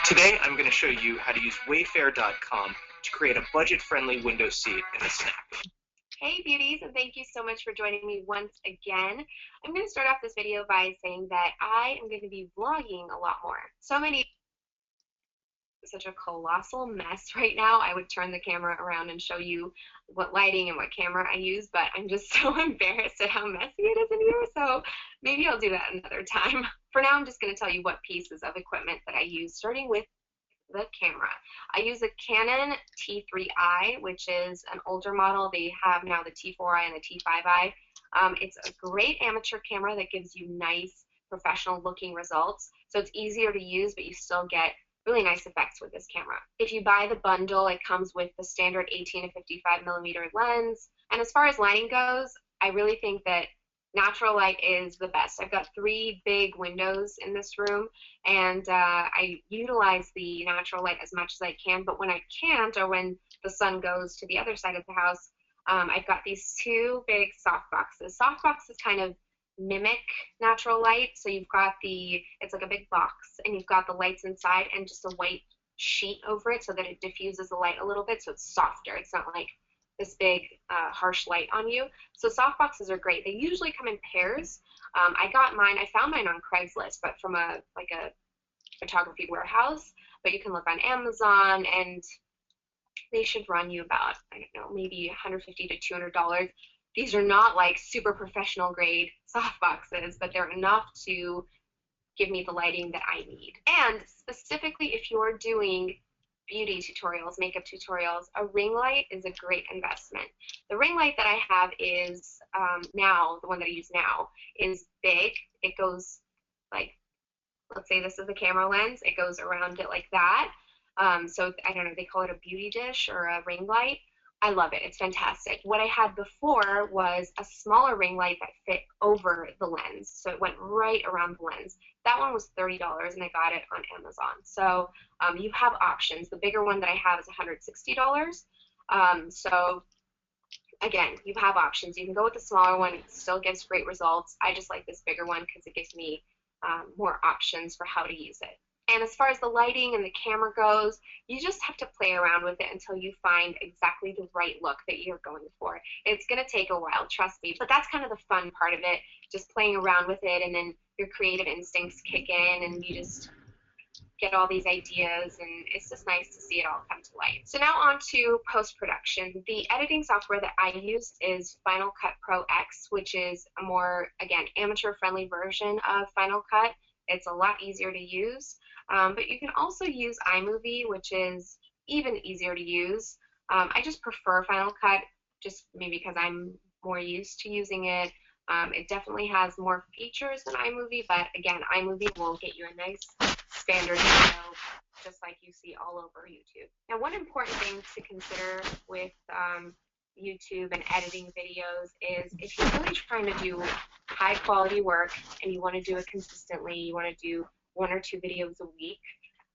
Today, I'm going to show you how to use Wayfair.com to create a budget-friendly window seat in a snap. Hey beauties, and thank you so much for joining me once again. I'm going to start off this video by saying that I am going to be vlogging a lot more. Such a colossal mess right now. I would turn the camera around and show you what lighting and what camera I use, but I'm just so embarrassed at how messy it is in here, so maybe I'll do that another time. For now, I'm just going to tell you what pieces of equipment that I use, starting with the camera. I use a Canon T3i, which is an older model. They have now the T4i and the T5i. It's a great amateur camera that gives you nice professional looking results. So it's easier to use, but you still get really nice effects with this camera. If you buy the bundle, it comes with the standard 18 to 55 millimeter lens. And as far as lighting goes, I really think that natural light is the best. I've got 3 big windows in this room, and I utilize the natural light as much as I can, but when I can't, or when the sun goes to the other side of the house, I've got these 2 big soft boxes. Soft boxes kind of mimic natural light, so you've got it's like a big box, and you've got the lights inside and just a white sheet over it so that it diffuses the light a little bit, so it's softer. It's not like this big harsh light on you. So soft boxes are great. They usually come in pairs. I found mine on Craigslist, but from a photography warehouse, but you can look on Amazon, and they should run you about, I don't know, maybe $150 to $200. These are not like super professional grade soft boxes, but they're enough to give me the lighting that I need. And specifically if you're doing beauty tutorials, makeup tutorials, a ring light is a great investment. The ring light that I have is now, the one that I use now, is big. It goes like, let's say this is the camera lens, it goes around it like that. So I don't know, they call it a beauty dish or a ring light. I love it. It's fantastic. What I had before was a smaller ring light that fit over the lens, so it went right around the lens. That one was $30, and I got it on Amazon. So you have options. The bigger one that I have is $160. So again, you have options. You can go with the smaller one. It still gives great results. I just like this bigger one because it gives me more options for how to use it. And as far as the lighting and the camera goes, you just have to play around with it until you find exactly the right look that you're going for. It's going to take a while, trust me, but that's kind of the fun part of it, just playing around with it, and then your creative instincts kick in, and you just get all these ideas, and it's just nice to see it all come to light. So now on to post-production. The editing software that I use is Final Cut Pro X, which is a more, again, amateur-friendly version of Final Cut. It's a lot easier to use. But you can also use iMovie, which is even easier to use. I just prefer Final Cut, just maybe because I'm more used to using it. It definitely has more features than iMovie, but again, iMovie will get you a nice standard video, just like you see all over YouTube. Now, one important thing to consider with YouTube and editing videos is if you're really trying to do high quality work and you want to do it consistently, you want to do 1 or 2 videos a week,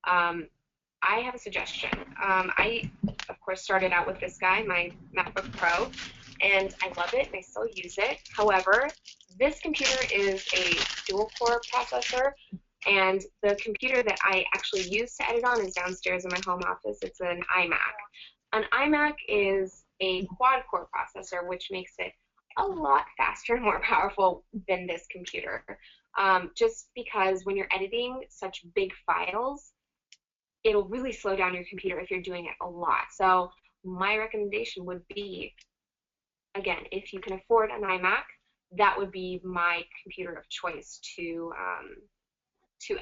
I have a suggestion. I, of course, started out with this guy, my MacBook Pro, and I love it and I still use it. However, this computer is a dual-core processor, and the computer that I actually use to edit on is downstairs in my home office. It's an iMac. An iMac is a quad-core processor, which makes it a lot faster and more powerful than this computer. Just because when you're editing such big files, it'll really slow down your computer if you're doing it a lot. So my recommendation would be, again, if you can afford an iMac, that would be my computer of choice to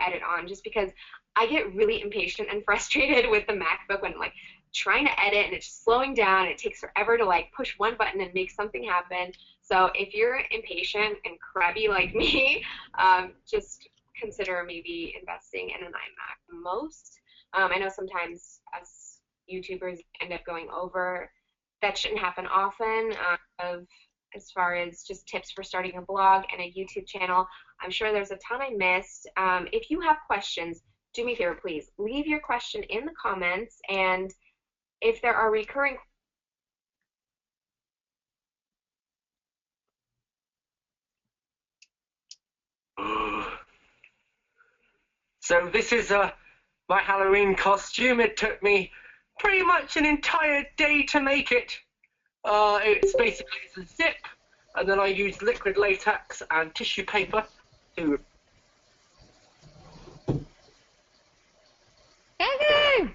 edit on, just because I get really impatient and frustrated with the MacBook when I'm like trying to edit and it's just slowing down. It takes forever to like push one button and make something happen. So if you're impatient and crabby like me, just consider maybe investing in an iMac. I know sometimes us YouTubers end up going over. That shouldn't happen often. As far as just tips for starting a blog and a YouTube channel, I'm sure there's a ton I missed. If you have questions, do me a favor, please. Leave your question in the comments, and if there are recurring So this is my Halloween costume. It took me pretty much an entire day to make it. It's basically a zip, and then I used liquid latex and tissue paper to... Okay.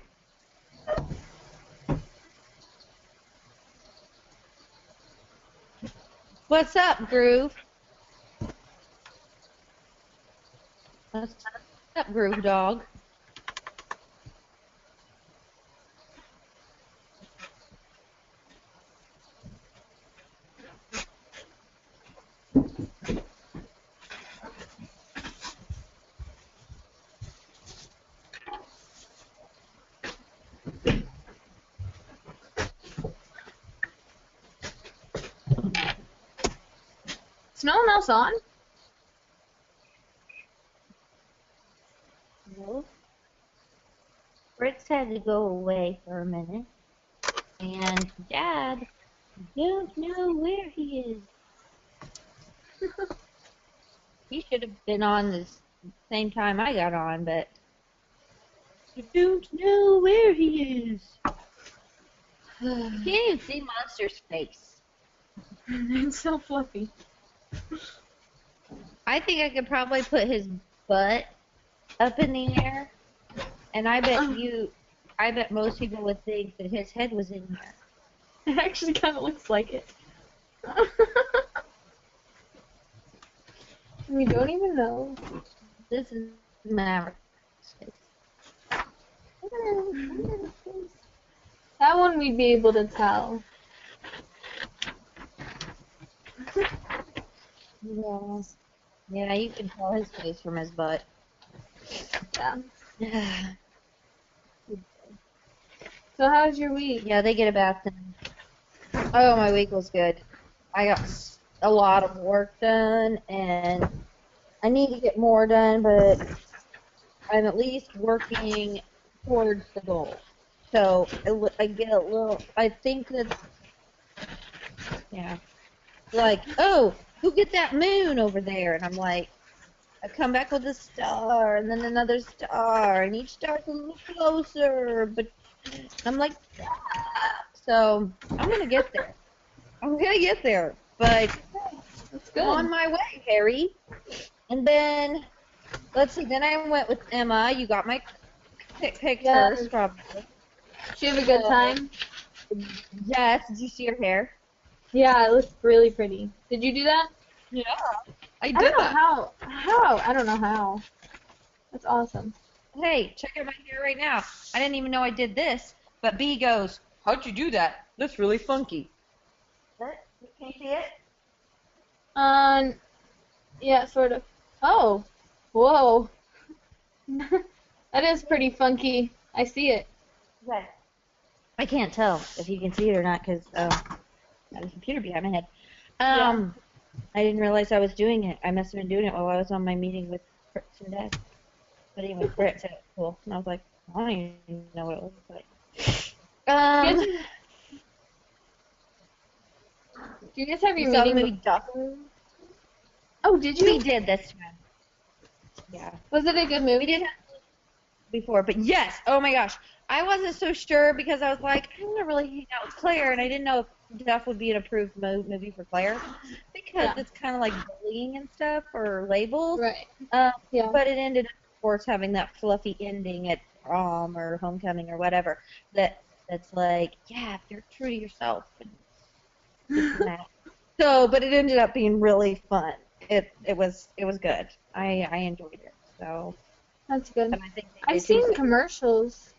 What's up, Groove? What's up, Groove Dog? Is no one else on? No. Fritz had to go away for a minute. And Dad don't know where he is. He should have been on the same time I got on, but I don't know where he is. Can't even see Monster's face. It's so fluffy. I think I could probably put his butt up in the air, and I bet most people would think that his head was in there. It actually kind of looks like it. We don't even know. This is Maverick's face. That one we'd be able to tell. Yeah. Yeah, you can tell his face from his butt. Yeah. So how's your week? Yeah, they get a bath then. Oh, my week was good. I got a lot of work done, and I need to get more done, but I'm at least working towards the goal. So I get a little, I think that, yeah, like, oh, go get that moon over there, and I'm like, I come back with a star, and then another star, and each star's a little closer, but I'm like, ah. So I'm gonna get there. I'm gonna get there, but That's good. I'm on my way, Harry. And then, let's see, then I went with Emma. You got my pictures, Yes. probably. Did you have a good time? Yes, did you see her hair? Yeah, it looks really pretty. Did you do that? Yeah, I I don't know how. I don't know how. That's awesome. Hey, check out my hair right now. I didn't even know I did this, but B goes, how'd you do that? That's really funky. What? Can you see it? Yeah, sort of. Oh, whoa. That is pretty funky. I see it. Okay. I can't tell if you can see it or not because I have a computer behind my head. I didn't realize I was doing it. I must have been doing it while I was on my meeting with Fritz and Dad. But anyway, Fritz said it was cool. And I was like, I don't even know what it looks like. Do you guys have your You saw the meeting? movie Duck? Oh, did you? We did this time. Yeah. Was it a good We movie? did have before, but yes, oh my gosh. I wasn't so sure because I was like, I want to really hang out with Claire, and I didn't know if Duff would be an approved movie for Claire because it's kind of like bullying and stuff or labels. Right. Yeah. But it ended up, of course, having that fluffy ending at prom or homecoming or whatever. That's like, yeah, if you're true to yourself. And so, but it ended up being really fun. It was good. I enjoyed it. So. That's good. And I think I've seen commercials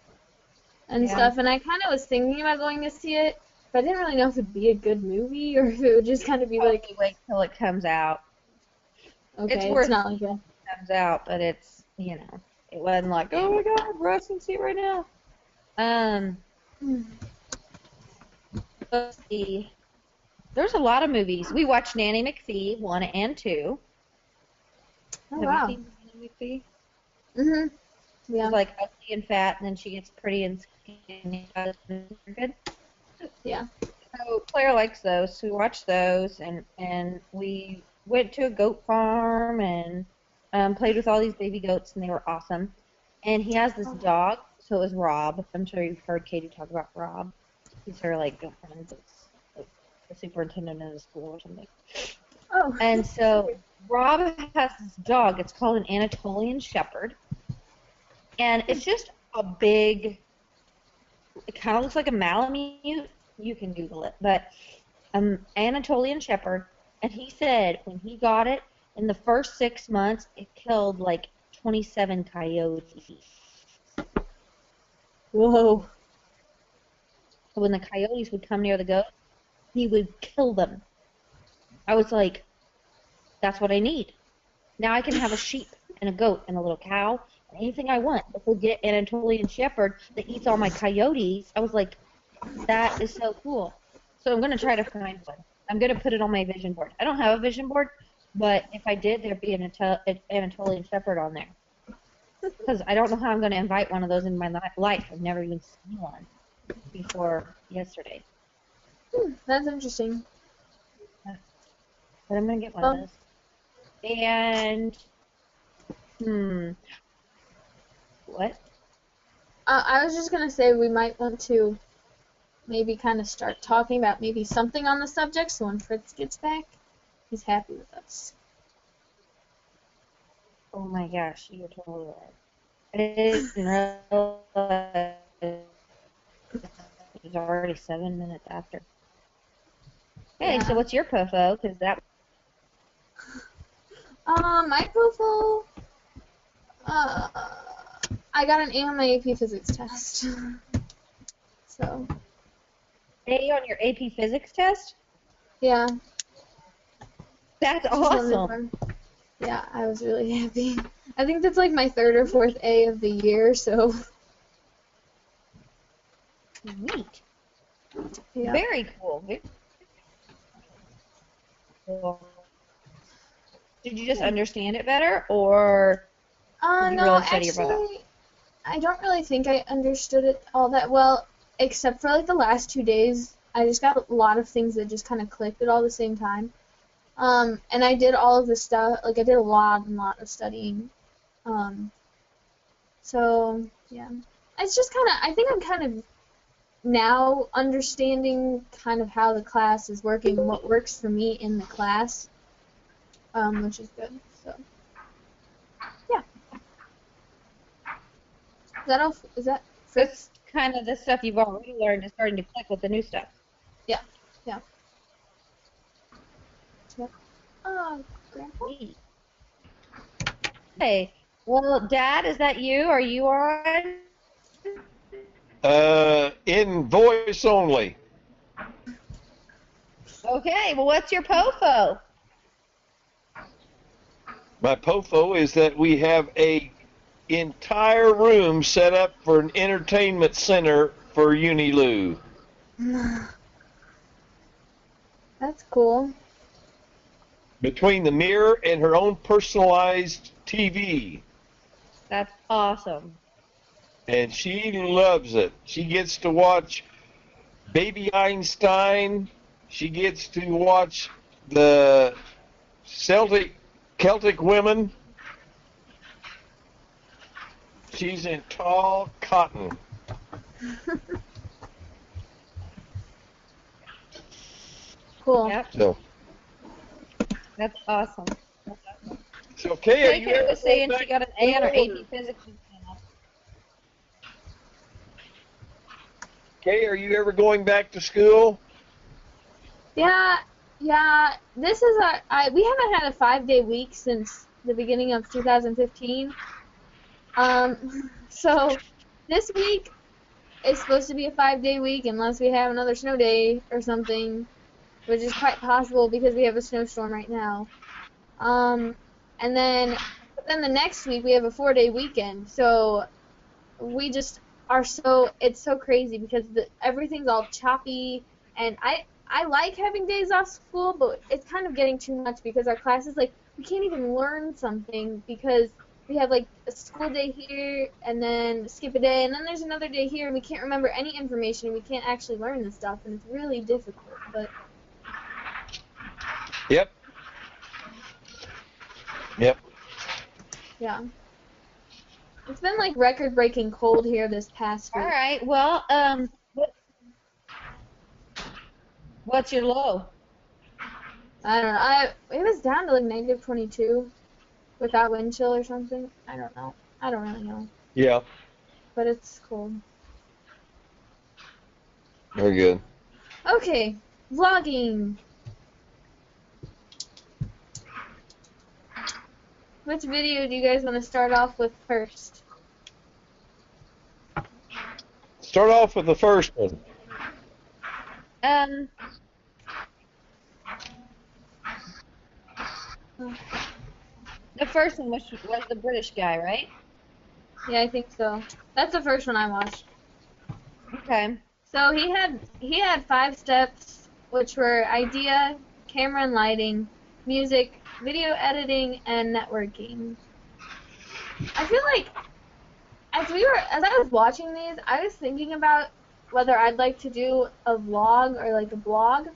and stuff, and I kind of was thinking about going to see it, but I didn't really know if it'd be a good movie or if it would just kind of be like. Wait till it comes out. Okay, It's not like that. It comes out, but it's it wasn't like, oh my god, Russ can see it right now. Let's see. There's a lot of movies. We watched Nanny McPhee 1 and 2. Oh, Have wow. you seen Nanny McPhee? Mhm. Yeah. She's like ugly and fat, and then she gets pretty and skinny. Good. Yeah. So Claire likes those, so we watched those, and we went to a goat farm and played with all these baby goats, and they were awesome. and he has this dog. So it was Rob. I'm sure you've heard Katie talk about Rob. He's her like girlfriend. It's like the superintendent of the school or something. Oh. And so Rob has this dog. It's called an Anatolian Shepherd, and it's just a big. It kind of looks like a Malamute. You can Google it, but Anatolian Shepherd. And he said when he got it in the first 6 months, it killed like 27 coyotes. Whoa. So when the coyotes would come near the goat, he would kill them. I was like, that's what I need. Now I can have a sheep and a goat and a little cow and anything I want. If we get an Anatolian Shepherd that eats all my coyotes, I was like, that is so cool. So I'm going to try to find one. I'm going to put it on my vision board. I don't have a vision board, but if I did, there'd be an Anatolian Shepherd on there. Because I don't know how I'm going to invite one of those in my life. I've never even seen one before yesterday. That's interesting. But I'm going to get one of those. And, what? I was just going to say we might want to maybe kind of start talking about maybe something on the subject so when Fritz gets back, he's happy with us. Oh my gosh, you're totally right. I didn't realize it was already 7 minutes after. Hey, Yeah. so what's your POFO? Because that. My POFO, I got an A on my AP Physics test. So. A on your AP Physics test? Yeah. That's awesome. Yeah, I was really happy. I think that's like my 3rd or 4th A of the year, so. Neat. Yeah. Very cool. Very cool. Did you just understand it better, or did you No, really study your butt off? actually, I don't really think I understood it all that well, except for like the last 2 days. I just got a lot of things that just kind of clicked at all the same time. And I did all of the stuff, like I did a lot of studying. So, yeah. It's just kind of, I think I'm kind of now understanding kind of how the class is working and what works for me in the class, which is good, so. Yeah. Is that all? Is that Fritz? That's kind of the stuff you've already learned is starting to click with the new stuff. Yeah. Yep. Grandpa? Neat. Hey, well, Dad, is that you? Are you on? In voice only. Okay, well, what's your POFO? My POFO is that we have a entire room set up for an entertainment center for Unilu. That's cool. Between the mirror and her own personalized TV. That's awesome. And she loves it. She gets to watch Baby Einstein. She gets to watch the Celtic women. She's in tall cotton. Cool. Yep, So that's awesome. Kay, are Kay you ever was saying going she back got an A on her to school, AP Physics exam. Kay, are you ever going back to school? Yeah. This is we haven't had a 5-day week since the beginning of 2015. So this week is supposed to be a 5-day week unless we have another snow day or something, which is quite possible because we have a snowstorm right now. And then the next week we have a 4-day weekend. So we just are it's so crazy because everything's all choppy, and I like having days off school, but it's kind of getting too much because our classes, like, we can't even learn something because we have like a school day here and then skip a day and then there's another day here and we can't remember any information and we can't actually learn this stuff and it's really difficult, but Yep. yeah. It's been like record-breaking cold here this past All week. right. Well, what's your low? I don't know. It was down to like -22 without wind chill or something. I don't know. I don't really know. Yeah, But it's cold. very good. Okay, vlogging. Which video do you guys want to start off with first? Start off with the first one. The first one was the British guy, right? Yeah, I think so. That's the first one I watched. Okay. So he had 5 steps, which were idea, camera and lighting, music, video editing, and networking. I feel like as I was watching these, I was thinking about whether I'd like to do a vlog or like a blog.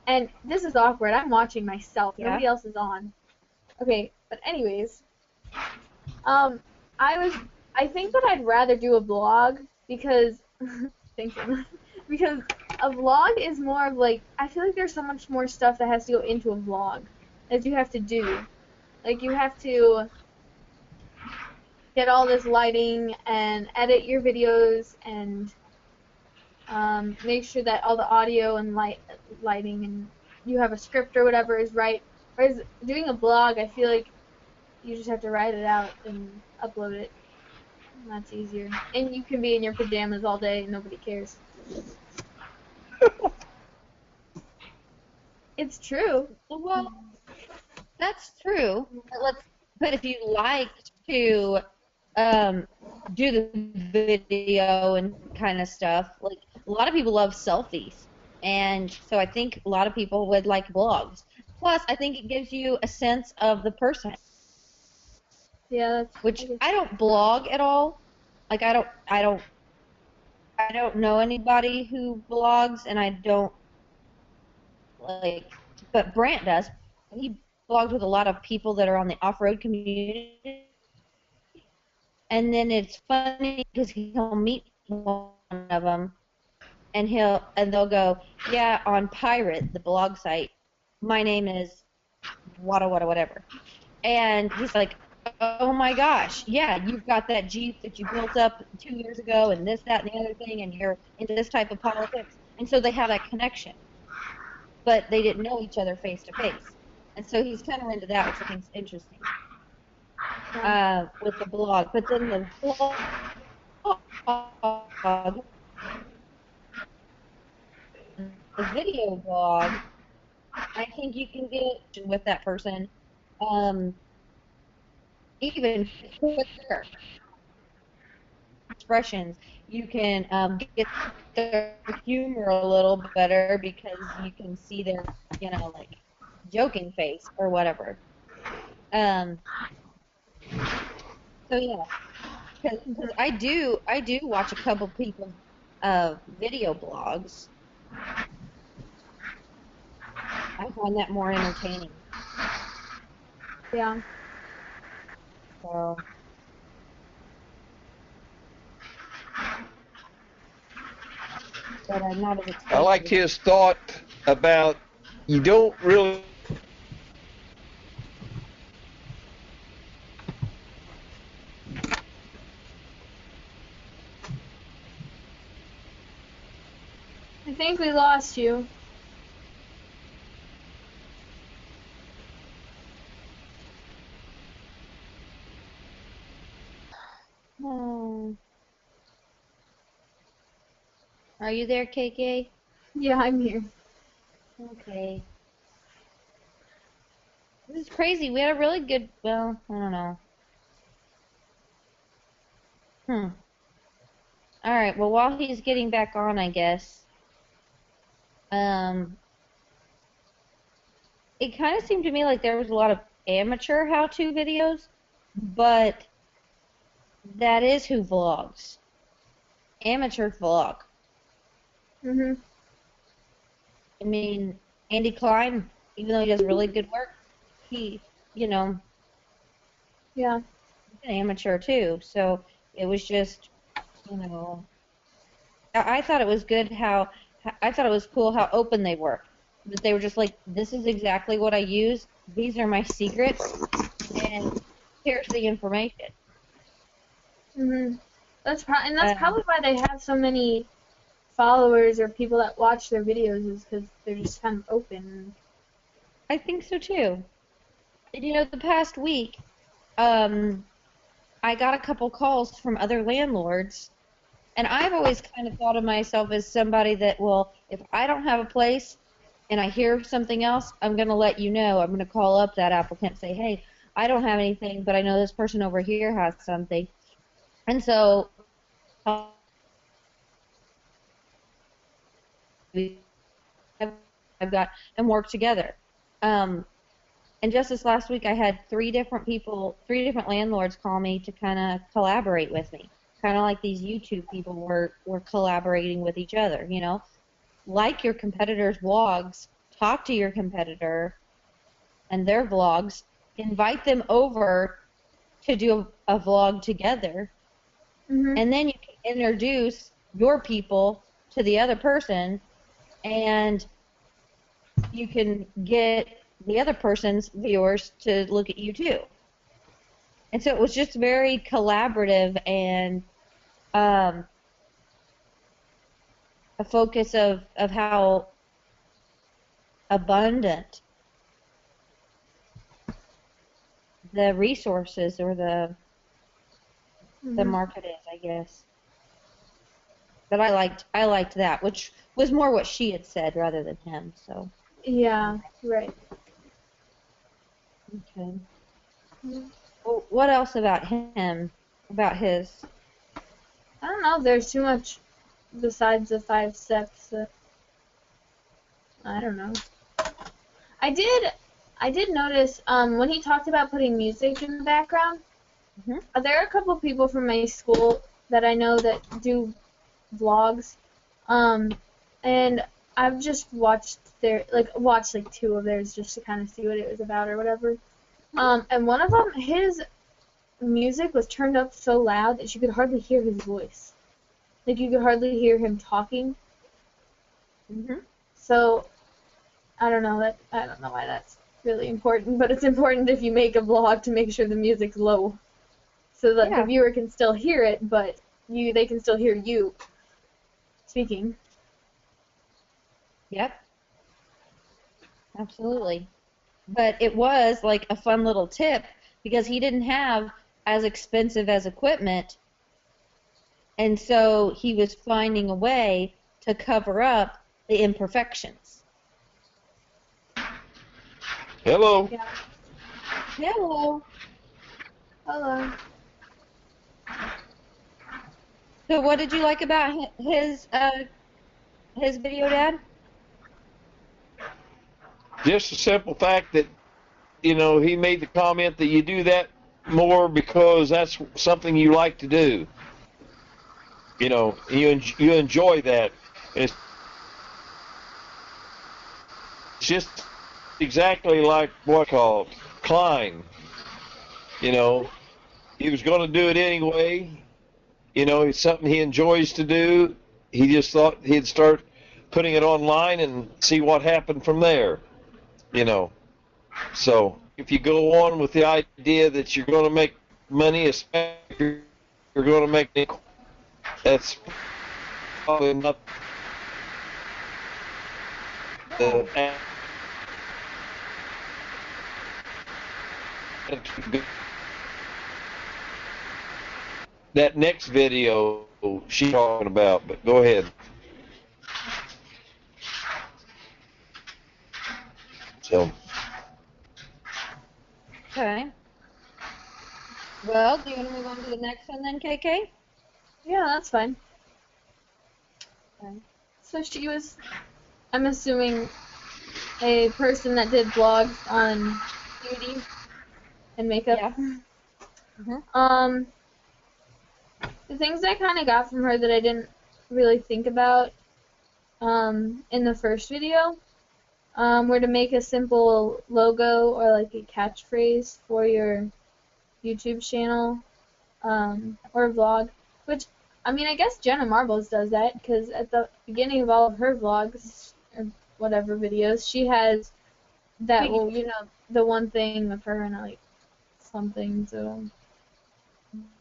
And this is awkward. I'm watching myself. Yeah. Nobody else is on. Okay, but anyways, I think that I'd rather do a blog because thanks, Emma. Because a vlog is more of like, I feel like there's so much more stuff that has to go into a vlog that you have to do. Like you have to get all this lighting and edit your videos and make sure that all the audio and lighting and you have a script or whatever is right. Whereas doing a blog, I feel like you just have to write it out and upload it. And that's easier. And you can be in your pajamas all day and nobody cares. It's true. Well, that's true. But if you like to do the video and kind of stuff, like a lot of people love selfies, and so I think a lot of people would like blogs. Plus, I think it gives you a sense of the person, Yeah, that's which I don't blog at all. Like I don't know anybody who blogs, and I don't like. But Brant does. He blogs with a lot of people that are on the off-road community. And then it's funny because he'll meet one of them, and they'll go, yeah, on Pirate, the blog site, my name is whatever, and he's like, oh my gosh, yeah, you've got that Jeep that you built up 2 years ago, and this, that, and the other thing, and you're into this type of politics, and so they have that connection, but they didn't know each other face to face, and so he's kind of into that, which I think is interesting. With the blog, but then the blog, the video blog, I think you can get with that person even quicker. Expressions, you can get their humor a little better because you can see their, like joking face or whatever. So yeah, because I do watch a couple people video blogs. I find that more entertaining. Yeah. So. But I'm not as expensive. I liked his thought about you don't really. I think we lost you. Oh. Are you there, KK? Yeah, I'm here. Okay. This is crazy. We had a really good, well, I don't know. Alright, well, while he's getting back on, I guess, it kind of seemed to me like there was a lot of amateur how-to videos, but that is who vlogs. Amateur vlog. Mhm. I mean, Andy Klein, even though he does really good work, he, Yeah. an amateur too, so it was just, I thought it was good I thought it was cool how open they were. That they were just like, this is exactly what I use. These are my secrets, and here's the information. Mhm. That's probably why they have so many followers or people that watch their videos, is because they're just kind of open. I think so too. And the past week, I got a couple calls from other landlords, and I've always kind of thought of myself as somebody that, well, if I don't have a place and I hear something else, I'm going to let you know. I'm going to call up that applicant and say, hey, I don't have anything, but I know this person over here has something. And so I've got and work together. And just this last week, I had three different landlords call me to kind of collaborate with me, kind of like these YouTube people were collaborating with each other. Like your competitors' vlogs, talk to your competitor and their vlogs, invite them over to do a vlog together, and then you can introduce your people to the other person, and you can get the other person's viewers to look at you too. And so it was just very collaborative and a focus of how abundant the resources or the market is, I guess. But I liked that, which was more what she had said rather than him. So. Yeah, right. Okay. Well, what else about him? About his? I don't know if there's too much besides the 5 steps that I don't know. I did notice when he talked about putting music in the background. There are a couple people from my school that I know that do vlogs, and I've just watched like 2 of theirs just to kind of see what it was about or whatever. And one of them, his music was turned up so loud that you could hardly hear his voice. Like you could hardly hear him talking. So I don't know why that's really important, but it's important if you make a vlog to make sure the music's low, so that the viewer can still hear it, but they can still hear you speaking. Yep. Absolutely. But it was like a fun little tip because he didn't have as expensive as equipment, and so he was finding a way to cover up the imperfections. Hello. Yeah. Hello. Hello. So what did you like about his video, Dad? Just the simple fact that, he made the comment that you do that more because that's something you like to do. You enjoy that. And it's just exactly like what called Klein. He was going to do it anyway. It's something he enjoys to do. He just thought he'd start putting it online and see what happened from there. So if you go on with the idea that you're going to make money, especially if you're going to make it, that's probably not the that next video she's talking about, but go ahead. So. Okay. Well, do you want to move on to the next one then, KK? Yeah, that's fine. Okay. So she was, I'm assuming, a person that did vlogs on beauty and makeup. Yeah. The things I kind of got from her that I didn't really think about in the first video were to make a simple logo or like a catchphrase for your YouTube channel, or vlog, which, I mean, I guess Jenna Marbles does that, because at the beginning of all of her vlogs, or whatever videos, she has that, well, you know, the one thing of her and, like, something, so,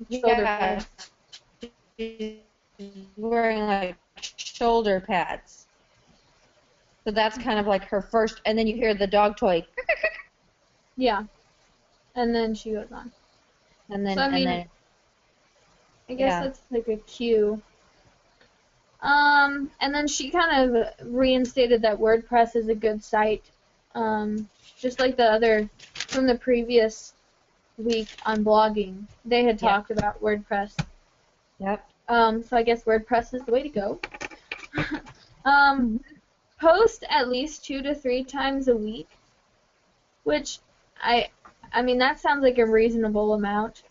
shoulder Yeah, pads. she's wearing like shoulder pads. So that's kind of like her first, and then you hear the dog toy, Yeah, and then she goes on. and then So, I mean, I guess yeah. that's like a cue. And then she kind of reinstated that WordPress is a good site, just like the other, from the previous week on blogging. They had Yeah. talked about WordPress. Yep. So I guess WordPress is the way to go. Post at least 2 to 3 times a week, which I mean, that sounds like a reasonable amount, to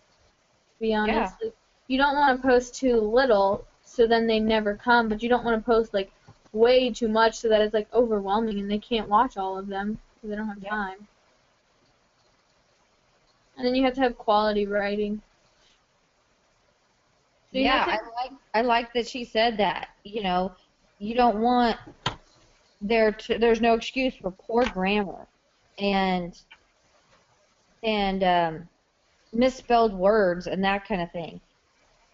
be honest. Yeah. Like, you don't want to post too little, so then they never come, but you don't want to post like way too much so that it's like overwhelming and they can't watch all of them because they don't have time. And then you have to have quality writing. So you Yeah, have to, I like that she said that. You know, you don't want there's no excuse for poor grammar and misspelled words and that kind of thing.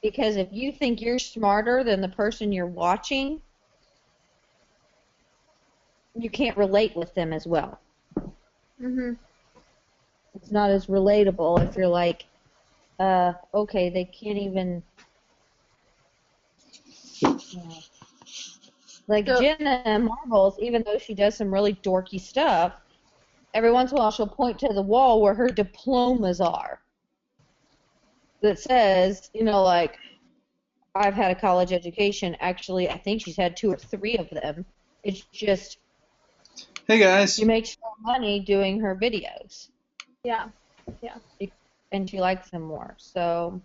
Because if you think you're smarter than the person you're watching, you can't relate with them as well. It's not as relatable if you're like, okay, they can't even. Like So- Jenna Marbles, even though she does some really dorky stuff, every once in a while she'll point to the wall where her diplomas are. That says, you know, like, I've had a college education. Actually, I think she's had 2 or 3 of them. It's just Hey guys. she makes more money doing her videos. yeah. And she likes them more. So.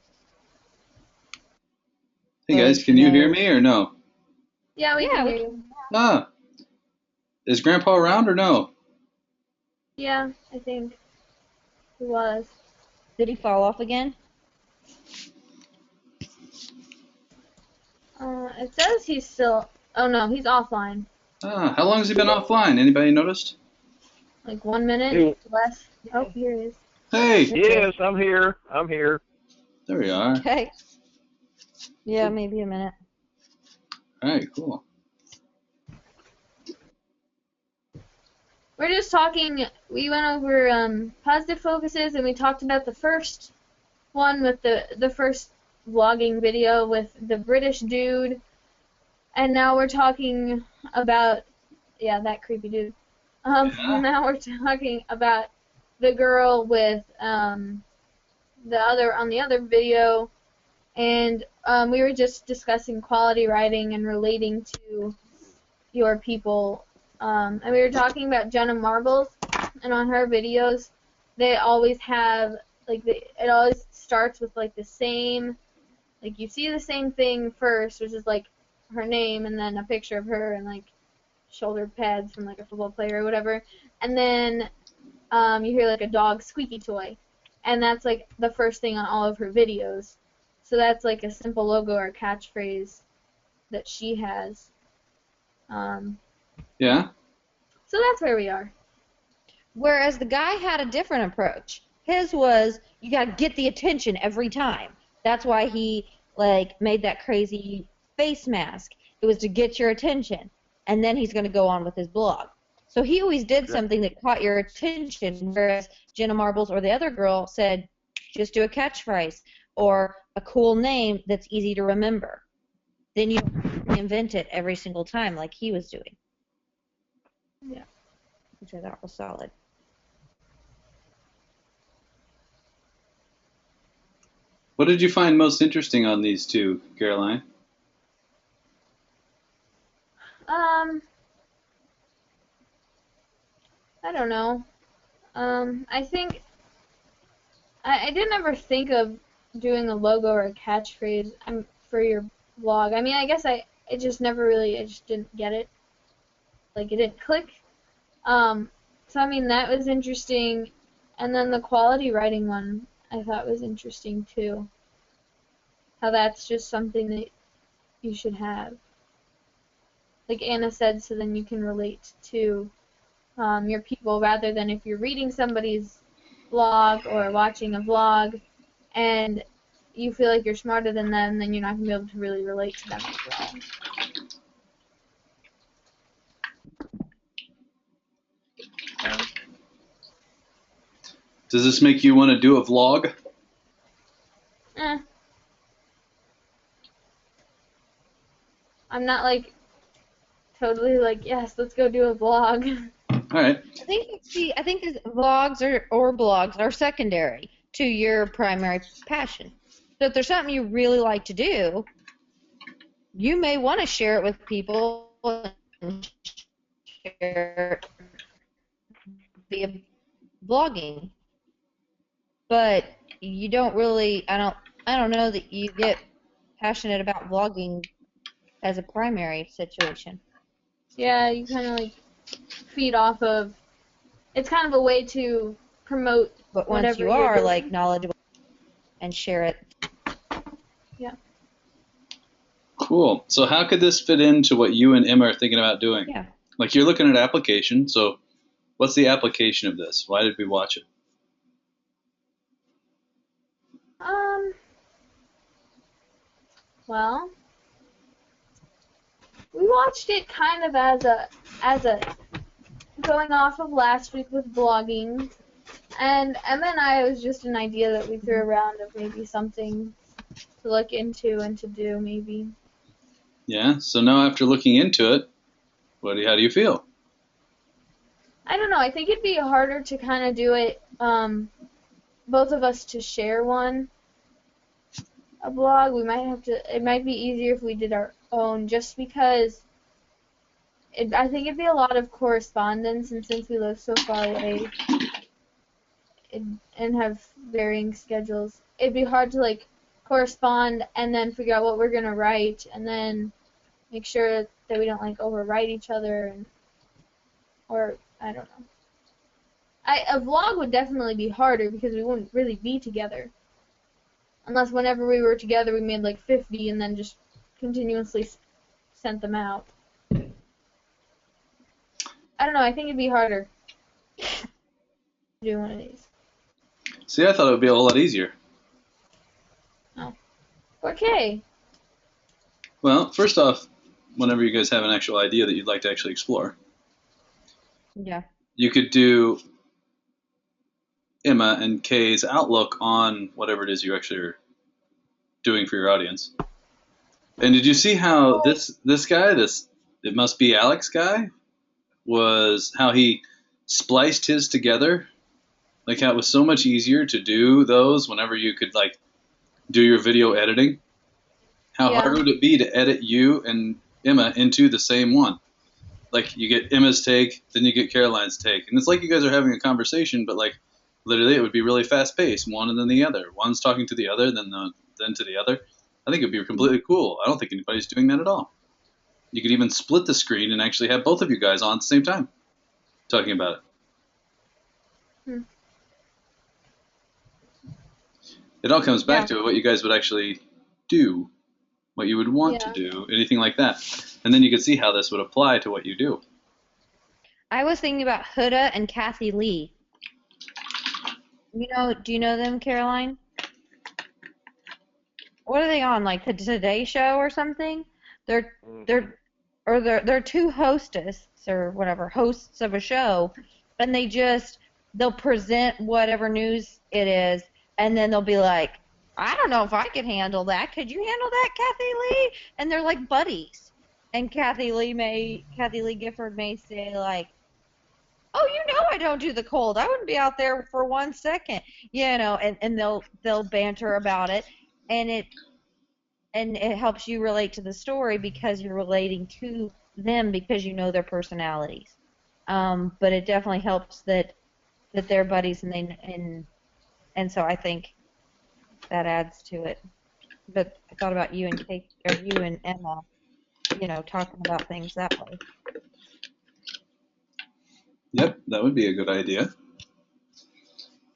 Hey guys, can you hear me or no? Yeah, we Yeah, can we hear you. Ah. Is Grandpa around or no? Yeah, I think he was. Did he fall off again? It says he's still. Oh no, he's offline. Ah, how long has he been offline? Anybody noticed? Like 1 minute Hey. less. Oh, here he is. Hey, Yes, I'm here. I'm here. there we are. Okay. Yeah, maybe a minute. All right, cool. We're just talking. We went over positive focuses, and we talked about the first one with the first vlogging video with the British dude, and now we're talking about that creepy dude. Yeah. Now we're talking about the girl with the other video, and we were just discussing quality writing and relating to your people. And we were talking about Jenna Marbles, and on her videos, they always have it always starts with like the same, like you see the same thing first, which is like her name and then a picture of her and like shoulder pads from like a football player or whatever, and then you hear like a dog squeaky toy, and that's like the first thing on all of her videos. So that's like a simple logo or catchphrase that she has. Yeah. So that's where we are. Whereas the guy had a different approach. His was, you gotta get the attention every time. That's why he like made that crazy face mask. It was to get your attention, and then he's gonna go on with his blog. So he always did something that caught your attention, whereas Jenna Marbles or the other girl said, just do a catchphrase or a cool name that's easy to remember. Then you reinvent it every single time like he was doing. Yeah. Which I thought was solid. What did you find most interesting on these two, Caroline? I don't know. I think I didn't ever think of doing a logo or a catchphrase for your blog. I mean, I guess I just never really, I just didn't get it. Like, it didn't click. So, I mean, that was interesting. And then the quality writing one I thought was interesting, too. how that's just something that you should have. Like Anna said, so then you can relate to your people rather than if you're reading somebody's blog or watching a vlog and you feel like you're smarter than them, then you're not going to be able to really relate to them as well. Does this make you want to do a vlog? I'm not like totally like, yes, let's go do a vlog. All right. I think vlogs or blogs are secondary to your primary passion. So if there's something you really like to do, you may want to share it with people and share it via blogging. But you don't really, I don't know that you get passionate about vlogging as a primary situation. Yeah, you kind of like feed off of, it's kind of a way to promote But once you are like knowledgeable and share it. Yeah. Cool. So how could this fit into what you and Emma are thinking about doing? Yeah. Like you're looking at application, so what's the application of this? Why did we watch it? Well, we watched it kind of as a going off of last week with blogging, and Emma and I, it was just an idea that we threw around of maybe something to look into and to do maybe. Yeah. So now after looking into it, how do you feel? I don't know. I think it'd be harder to kind of do it, both of us to share a blog. We might have to. It might be easier if we did our own, just because. I think it'd be a lot of correspondence, and since we live so far away and have varying schedules, it'd be hard to like correspond and then figure out what we're gonna write, and then make sure that we don't like overwrite each other, or I don't know. A vlog would definitely be harder because we wouldn't really be together. Unless whenever we were together we made like 50 and then just continuously sent them out. I don't know, I think it'd be harder to do one of these. See, I thought it would be a whole lot easier. Oh. Okay. Well, first off, whenever you guys have an actual idea that you'd like to actually explore, Yeah. you could do Emma and Kay's outlook on whatever it is you actually are doing for your audience. And did you see how this guy, it must be Alex guy, was how he spliced his together? Like how it was so much easier to do those whenever you could like do your video editing. How hard would it be to edit you and Emma into the same one? Like you get Emma's take, then you get Caroline's take, and it's like you guys are having a conversation, but like literally it would be really fast paced, one and then the other. One's talking to the other, then to the other. I think it'd be completely cool. I don't think anybody's doing that at all. You could even split the screen and actually have both of you guys on at the same time talking about it. It all comes back to what you guys would actually do, what you would want to do, anything like that. And then you could see how this would apply to what you do. I was thinking about Huda and Kathy Lee. Do you know them, Caroline? What are they on, like the Today Show or something? They're two hostess or whatever, hosts of a show, and they'll present whatever news it is, and then they'll be like, I don't know if I could handle that. Could you handle that, Kathy Lee? And they're like buddies. And Kathy Lee Gifford may say like, oh, I don't do the cold. I wouldn't be out there for 1 second, and they'll banter about it, and it helps you relate to the story because you're relating to them because you know their personalities. But it definitely helps that they're buddies and so I think that adds to it. But I thought about you and Kate, or you and Emma, talking about things that way. Yep, that would be a good idea.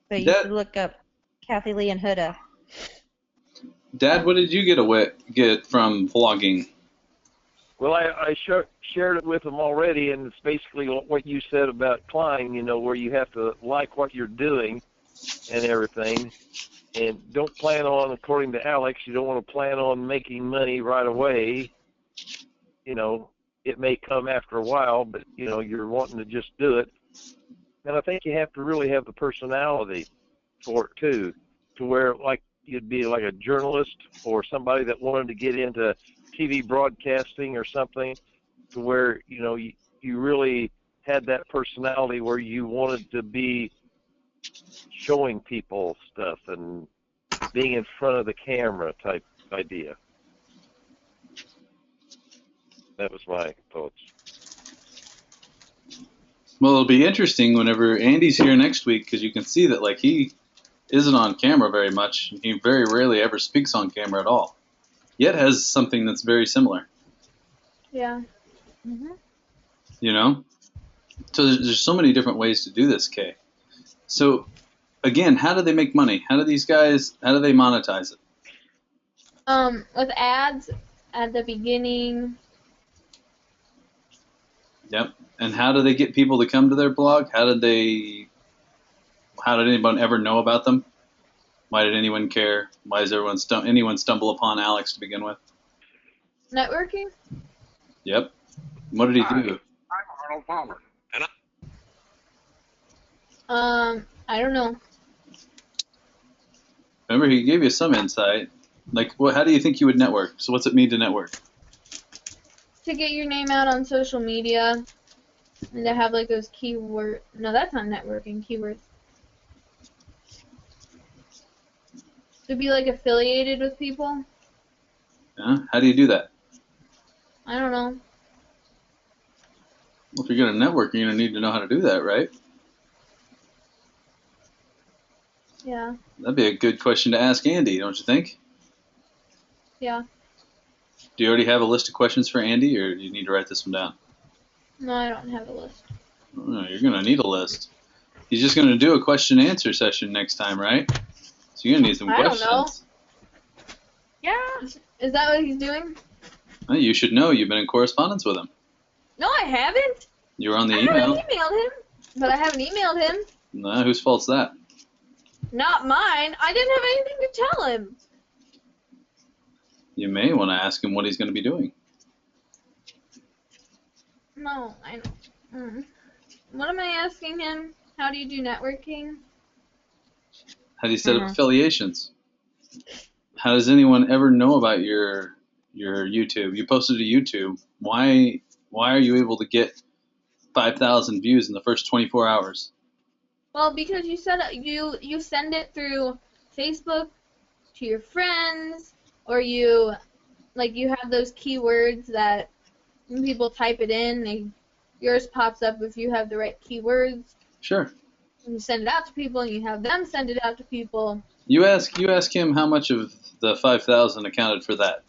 So you should look up Kathy Lee and Huda. Dad, what did you get from vlogging? Well, I shared it with them already, and it's basically what you said about Klein, where you have to like what you're doing and everything. And don't plan on, according to Alex, you don't want to plan on making money right away. It may come after a while, but, you're wanting to just do it. And I think you have to really have the personality for it, too, to where, like, you'd be like a journalist or somebody that wanted to get into TV broadcasting or something, to where, you really had that personality where you wanted to be showing people stuff and being in front of the camera type idea. That was my thoughts. Well, it'll be interesting whenever Andy's here next week, because you can see that like he isn't on camera very much. He very rarely ever speaks on camera at all. Yet has something that's very similar. Yeah. So there's so many different ways to do this, Kay. So again, how do they make money? How do they monetize it? With ads at the beginning. Yep. And how do they get people to come to their blog? How did anyone ever know about them? Why did anyone care? Why does anyone stumble upon Alex to begin with? Networking? Yep. What did he do? I'm Arnold Palmer. And I don't know. Remember, he gave you some insight. Like, how do you think you would network? So what's it mean to network? To get your name out on social media and to have like those keywords. No, that's not networking. Keywords. To be like affiliated with people. Yeah? How do you do that? I don't know. Well, if you're going to network, you're going to need to know how to do that, right? Yeah. That'd be a good question to ask Andy, don't you think? Yeah. Do you already have a list of questions for Andy, or do you need to write this one down? No, I don't have a list. Oh, you're going to need a list. He's just going to do a question-answer session next time, right? So you're going to need some questions. I don't know. Yeah. Is that what he's doing? Well, you should know. You've been in correspondence with him. No, I haven't. You were on the I email. haven't emailed him. But I haven't emailed him. No, whose fault's that? Not mine. I didn't have anything to tell him. You may want to ask him what he's going to be doing. No, I don't. What am I asking him? How do you do networking? How do you set up affiliations? How does anyone ever know about your YouTube? You posted to YouTube. Why are you able to get 5,000 views in the first 24 hours? Well, because you said you send it through Facebook to your friends, or you have those keywords that when people type it in, yours pops up if you have the right keywords. Sure. And you send it out to people, and you have them send it out to people. You ask him how much of the 5,000 accounted for that.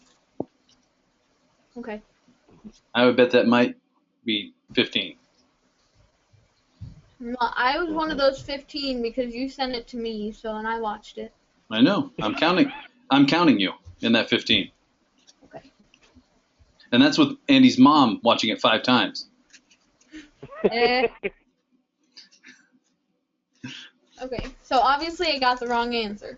Okay. I would bet that might be 15. Well, I was one of those 15 because you sent it to me, and I watched it. I know. I'm counting you in that 15. Okay. And that's with Andy's mom watching it 5 times. Okay, so obviously I got the wrong answer.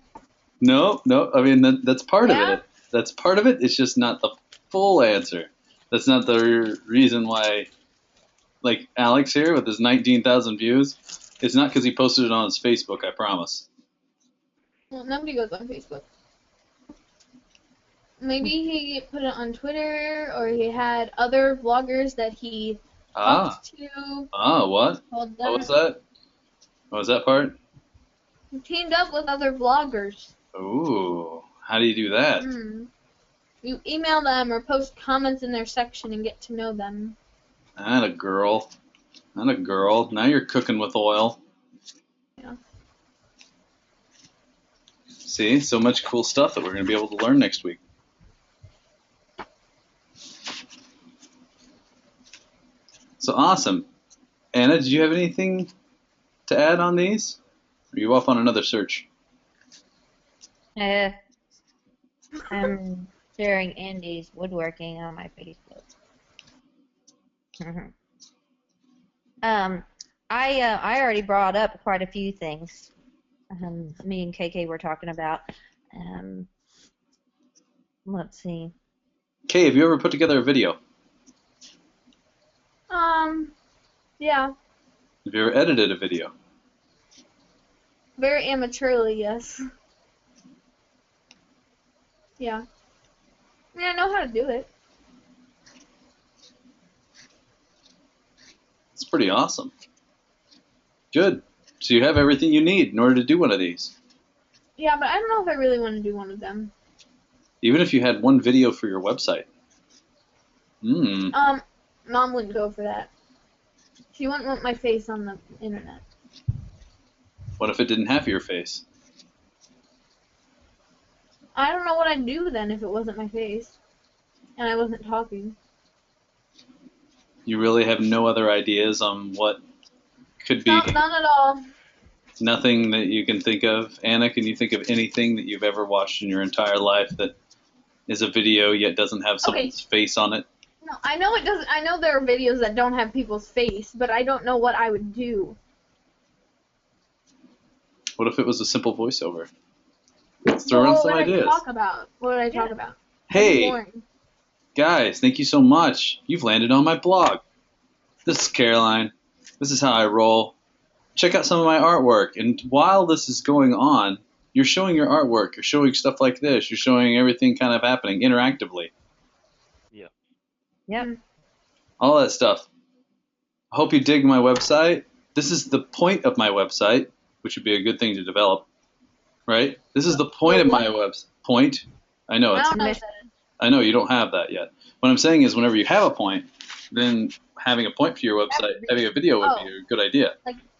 No. I mean, that's part of it. That's part of it. It's just not the full answer. That's not the reason why, like Alex here with his 19,000 views, it's not because he posted it on his Facebook, I promise. Well, nobody goes on Facebook. Maybe he put it on Twitter, or he had other vloggers that he talked to. What? What was that? What was that part? He teamed up with other vloggers. Ooh, how do you do that? You email them or post comments in their section and get to know them. Not a girl. Now you're cooking with oil. Yeah. See, so much cool stuff that we're going to be able to learn next week. So awesome. Anna, did you have anything to add on these? Are you off on another search? I'm sharing Andy's woodworking on my Facebook. I already brought up quite a few things. Me and KK were talking about. Let's see. Kay, have you ever put together a video? Yeah, Have you ever edited a video? very amateurly, yes. Yeah. I mean, I know how to do it. It's pretty awesome. Good. So you have everything you need in order to do one of these. Yeah, but I don't know if I really want to do one of them. Even if you had one video for your website. Mom wouldn't go for that. She wouldn't want my face on the internet. What if it didn't have your face? I don't know what I'd do then if it wasn't my face. And I wasn't talking. You really have no other ideas on what could be? No, none at all. Nothing that you can think of? Anna, can you think of anything that you've ever watched in your entire life that is a video yet doesn't have someone's face on it? No, I know it doesn't. I know there are videos that don't have people's face, but I don't know what I would do. What if it was a simple voiceover? Let's throw around some ideas. What would I talk about? Hey, Boring. guys, thank you so much. You've landed on my blog. This is Caroline. This is how I roll. Check out some of my artwork. And while this is going on, you're showing your artwork. You're showing stuff like this. You're showing everything kind of happening interactively. Yeah. Yep. All that stuff. I hope you dig my website. This is the point of my website, which would be a good thing to develop, right? This is the point of my point. I know it's. I know you don't have that yet. What I'm saying is, whenever you have a point, then having a point for your website, having a video would be a good idea.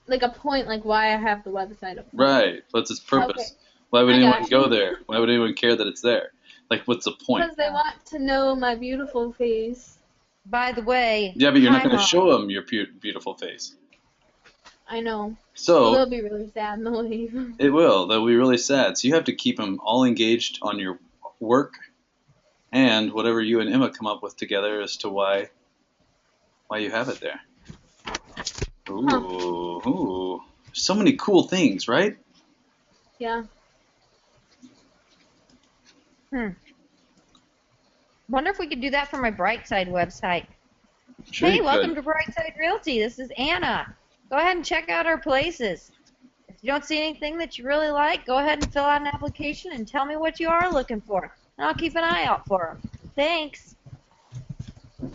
Like a point, like why I have the website up. Right. What's its purpose? Okay. Why would anyone go there? Why would anyone care that it's there? Like, what's the point? Because they want to know my beautiful face. By the way. Yeah, but you're not going to show them your beautiful face. I know. So they'll be really sad and they'll leave. It will. They'll be really sad. So you have to keep them all engaged on your work and whatever you and Emma come up with together as to why you have it there. Ooh. So many cool things, right? Yeah. Wonder if we could do that for my Brightside website. Sure. Hey, welcome to Brightside Realty. This is Anna. Go ahead and check out our places. If you don't see anything that you really like, go ahead and fill out an application and tell me what you are looking for. And I'll keep an eye out for them. Thanks.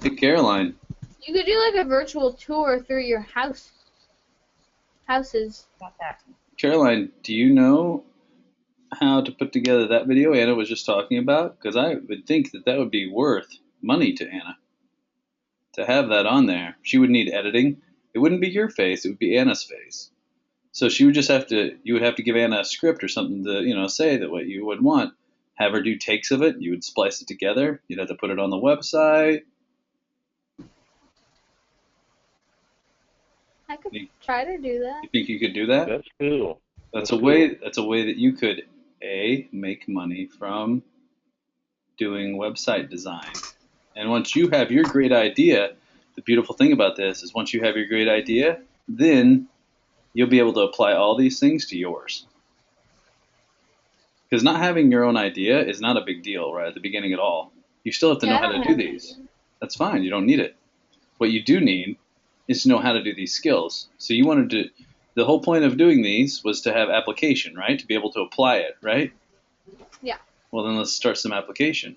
Hey, Caroline. You could do like a virtual tour through your houses. About that. Caroline, do you know how to put together that video Anna was just talking about? Because I would think that would be worth money to Anna. To have that on there. She would need editing. It wouldn't be your face, it would be Anna's face. So you would have to give Anna a script or something to, say that what you would want. Have her do takes of it, you would splice it together, you'd have to put it on the website. I could try to do that. You think you could do that? That's cool. That's a way that you could make money from doing website design. And once you have your great idea, the beautiful thing about this is once you have your great idea, then you'll be able to apply all these things to yours. Because not having your own idea is not a big deal right at the beginning at all. You still have to know how to do these. That's fine. You don't need it. What you do need is to know how to do these skills. So the whole point of doing these was to have application, right? To be able to apply it, right? Yeah. Well, then let's start some application.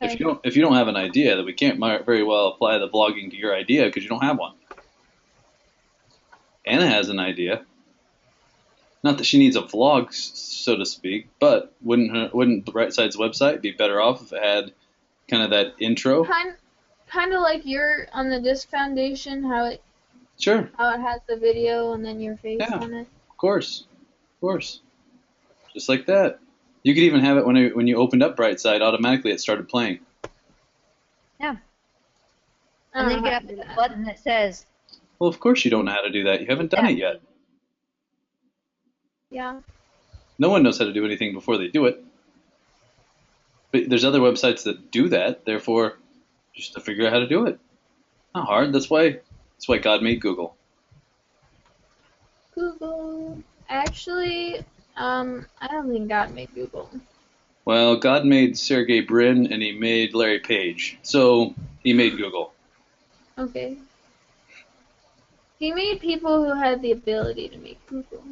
Okay. If you don't have an idea, then we can't very well apply the vlogging to your idea because you don't have one. Anna has an idea. Not that she needs a vlog, so to speak, but wouldn't the Brightside's website be better off if it had kind of that intro? Kind of like you're on the Disque Foundation, how it has the video and then your face on it. Of course. Just like that. You could even have it when you opened up Brightside, automatically it started playing. Yeah. And then you get a button that says. Well, of course you don't know how to do that. You haven't done it yet. Yeah. No one knows how to do anything before they do it. But there's other websites that do that. Therefore, just to figure out how to do it. Not hard. That's why God made Google. Google. Actually, I don't think God made Google. Well, God made Sergey Brin and he made Larry Page. So he made Google. Okay. He made people who had the ability to make Google.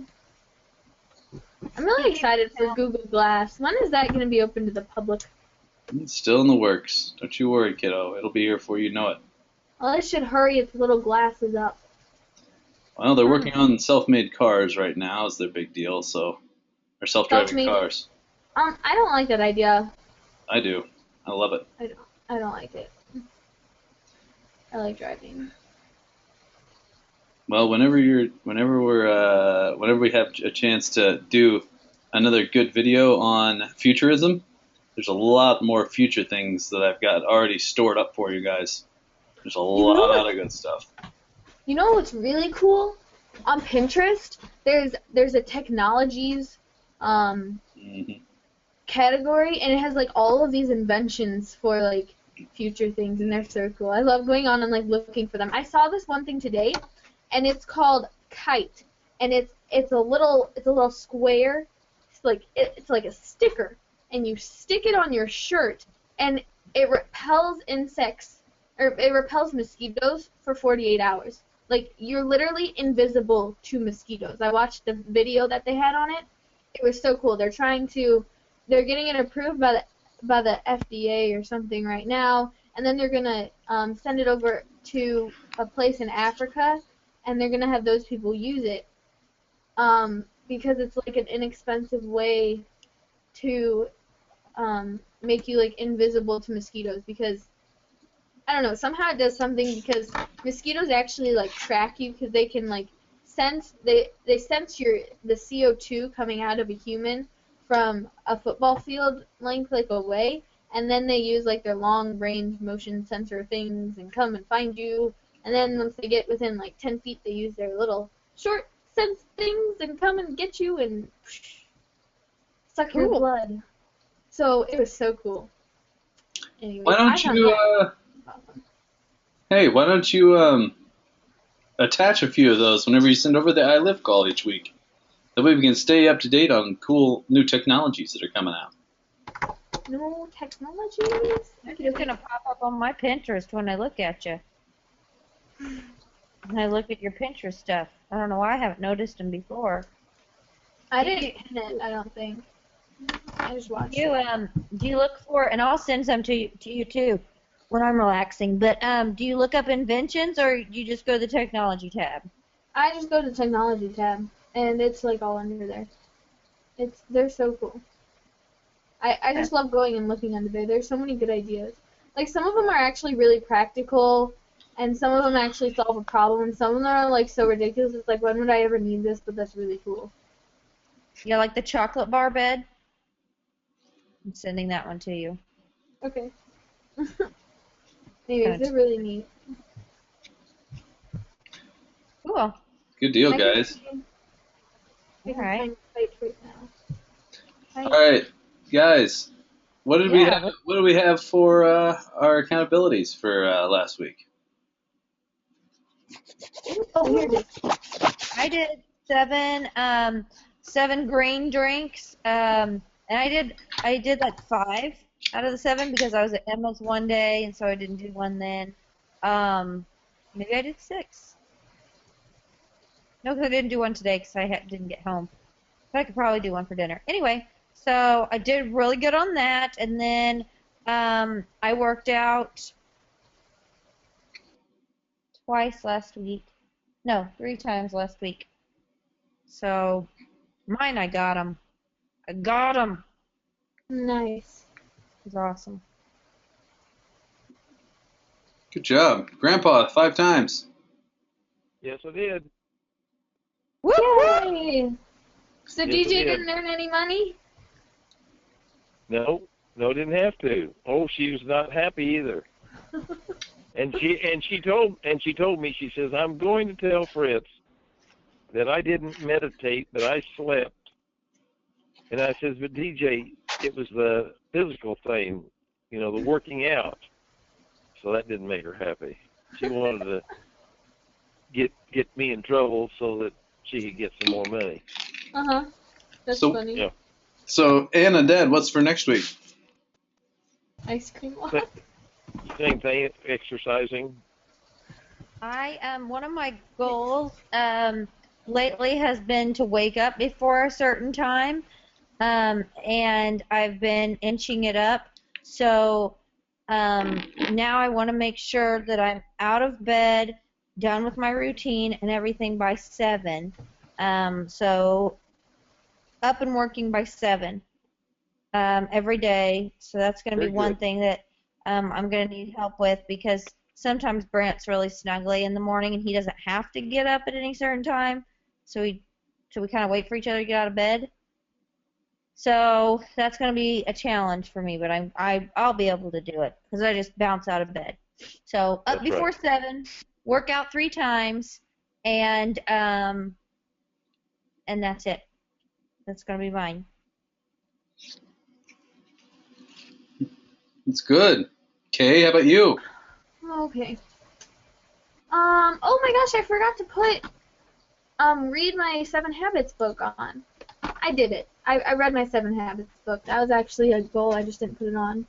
I'm really excited for Google Glass. When is that going to be open to the public? It's still in the works. Don't you worry, kiddo. It'll be here before you know it. Well, it should hurry its little glasses up. Well, they're working on self-made cars right now is their big deal, so or self-driving Self-made? cars. I don't like that idea. I do. I love it. I don't like it. I like driving. Well, whenever we have a chance to do another good video on futurism, there's a lot more future things that I've got already stored up for you guys. There's a lot of good stuff. You know what's really cool? On Pinterest, there's a technologies category, and it has like all of these inventions for like future things, and they're so cool. I love going on and like looking for them. I saw this one thing today, and it's called Kite, and it's a little square. It's like a sticker, and you stick it on your shirt, and it repels insects, or it repels mosquitoes for 48 hours. Like, you're literally invisible to mosquitoes. I watched the video that they had on it. It was so cool. They're getting it approved by the FDA or something right now, and then they're gonna send it over to a place in Africa, and they're gonna have those people use it, because it's like an inexpensive way to make you like invisible to mosquitoes, because I don't know, somehow it does something, because mosquitoes actually like track you, because they can like sense the CO2 coming out of a human from a football field length like away, and then they use like their long range motion sensor things and come and find you, and then once they get within like 10 feet they use their little short sense things and come and get you and suck your blood. So it was so cool. Anyway, why don't you attach a few of those whenever you send over the iLive call each week? That way we can stay up to date on cool new technologies that are coming out. New technologies? They're just going to pop up on my Pinterest when I look at you. When I look at your Pinterest stuff. I don't know why I haven't noticed them before. I didn't pin it, I don't think. I just watched it. Do you look for, and I'll send some to you too when I'm relaxing, but do you look up inventions, or you just go to the technology tab? I just go to the technology tab, and it's like all under there. They're so cool. I just love going and looking under there. There's so many good ideas. Like, some of them are actually really practical, and some of them actually solve a problem, and some of them are like so ridiculous. It's like, when would I ever need this? But that's really cool. Yeah, like the chocolate bar bed. I'm sending that one to you. Okay. Anyways, they're really neat. Cool. Good deal, guys. All right. All right, guys. What did we have for our accountabilities for last week? Oh, here it is. I did 7 green drinks, and I did like 5 out of the 7 because I was at Emma's one day, and so I didn't do one then. Maybe I did 6. No, because I didn't do one today because I didn't get home. But I could probably do one for dinner. Anyway, so I did really good on that, and then I worked out twice last week. No, 3 times last week. So mine, I got them. I got them. Nice. It was awesome. Good job. Grandpa, 5 times. Yes, I did. Yay! So Yes, DJ I did. didn't earn any money? No, didn't have to. Oh, she was not happy either. And she told me, she says, I'm going to tell Fritz that I didn't meditate, but I slept. And I says, but DJ, it was the physical thing, you know, the working out. So that didn't make her happy. She wanted to get me in trouble so that she could get some more money. That's So- funny. Yeah. So, Anna, Dad, what's for next week? Ice cream. Same thing, exercising. One of my goals lately has been to wake up before a certain time, and I've been inching it up. So now I want to make sure that I'm out of bed, done with my routine and everything by 7. So up and working by 7 every day. So that's going to be Very one good. thing that I'm going to need help with, because sometimes Brant's really snuggly in the morning and he doesn't have to get up at any certain time. So we kind of wait for each other to get out of bed. So that's going to be a challenge for me, but I'll be able to do it because I just bounce out of bed. So up That's before right. 7, work out 3 times, and that's it. That's going to be mine. It's good. Kay, how about you? Okay. Oh my gosh, I forgot to put read my 7 Habits book on. I did it. I read my 7 Habits book. That was actually a goal. I just didn't put it on.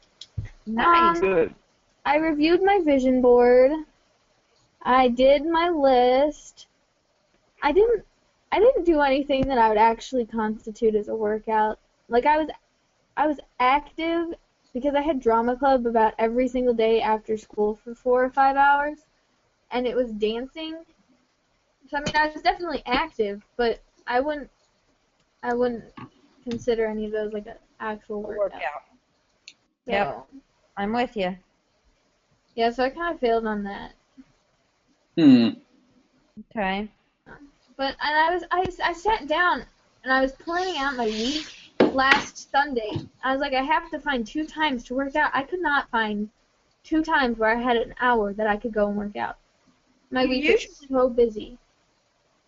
Nice. Good. I reviewed my vision board. I did my list. I didn't do anything that I would actually constitute as a workout. Like I was active because I had drama club about every single day after school for 4 or 5 hours, and it was dancing. So I mean, I was definitely active, but I wouldn't consider any of those like an actual workout. So, Yep. I'm with you. yeah, so I kind of failed on that. Okay. But I sat down and I was planning out my week last Sunday. I was like, I have to find 2 times to work out. I could not find 2 times where I had an hour that I could go and work out. My You week is so busy.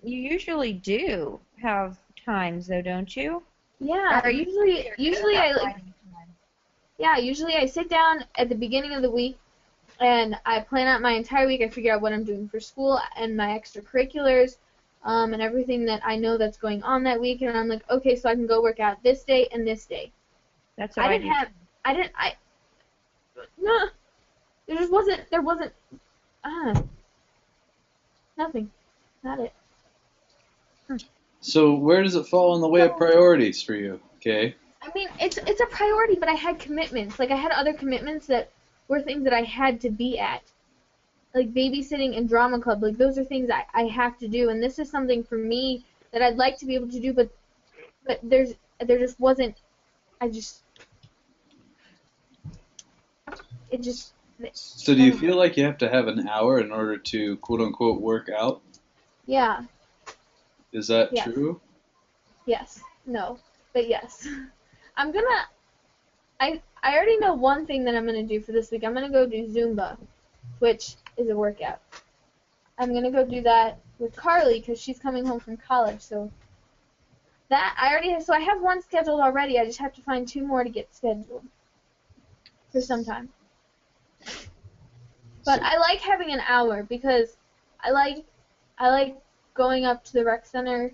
You usually do have times, though, don't you? Yeah, Or usually I like finding time? yeah, usually I sit down at the beginning of the week and I plan out my entire week. I figure out what I'm doing for school and my extracurriculars, and everything that I know that's going on that week, and I'm like, okay, so I can go work out this day and this day. That's what I do. No, there wasn't, nothing, not it. So, where does it fall in the way of priorities for you, Kay? I mean, it's a priority, but I had commitments. Like, I had other commitments that were things that I had to be at. Like, babysitting and drama club. Like, those are things I have to do. And this is something for me that I'd like to be able to do, but there just wasn't, So, do you feel like you have to have an hour in order to quote-unquote work out? Yeah, Is that Yes. true? yes, no, but yes. I already know one thing that I'm gonna do for this week. I'm gonna go do Zumba, which is a workout. I'm gonna go do that with Carly because she's coming home from college. So that I already have. So I have one scheduled already. I just have to find 2 more to get scheduled for some time. But I like having an hour because I like going up to the rec center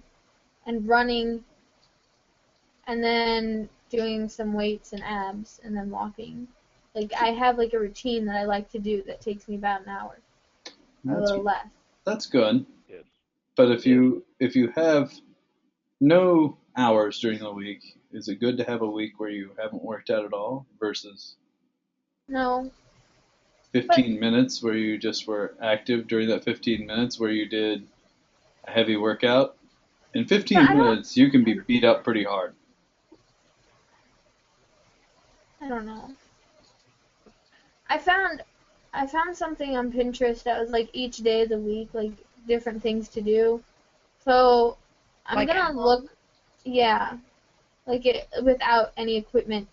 and running, and then doing some weights and abs, and then walking. Like, I have, like, a routine that I like to do that takes me about an hour, or a little less. That's good. Yes. But if you have no hours during the week, is it good to have a week where you haven't worked out at all versus No. 15 minutes where you just were active during that 15 minutes where you did a heavy workout? In 15 But I don't- minutes, you can be beat up pretty hard. I don't know. I found something on Pinterest that was, like, each day of the week, like, different things to do. So, I'm Like gonna look, yeah, like, it without any equipment.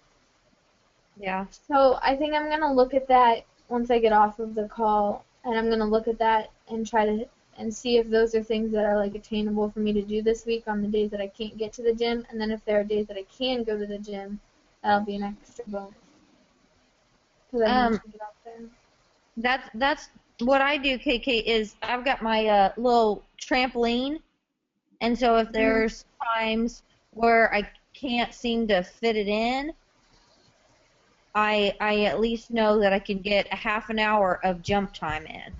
Yeah. So I think I'm gonna look at that once I get off of the call, and I'm gonna look at that and try to and see if those are things that are like attainable for me to do this week on the days that I can't get to the gym, and then if there are days that I can go to the gym, that'll be an extra bonus. 'cause I need Um, to get out there. that's what I do, KK, is I've got my little trampoline, and so if there's times where I can't seem to fit it in, I at least know that I can get a half an hour of jump time in.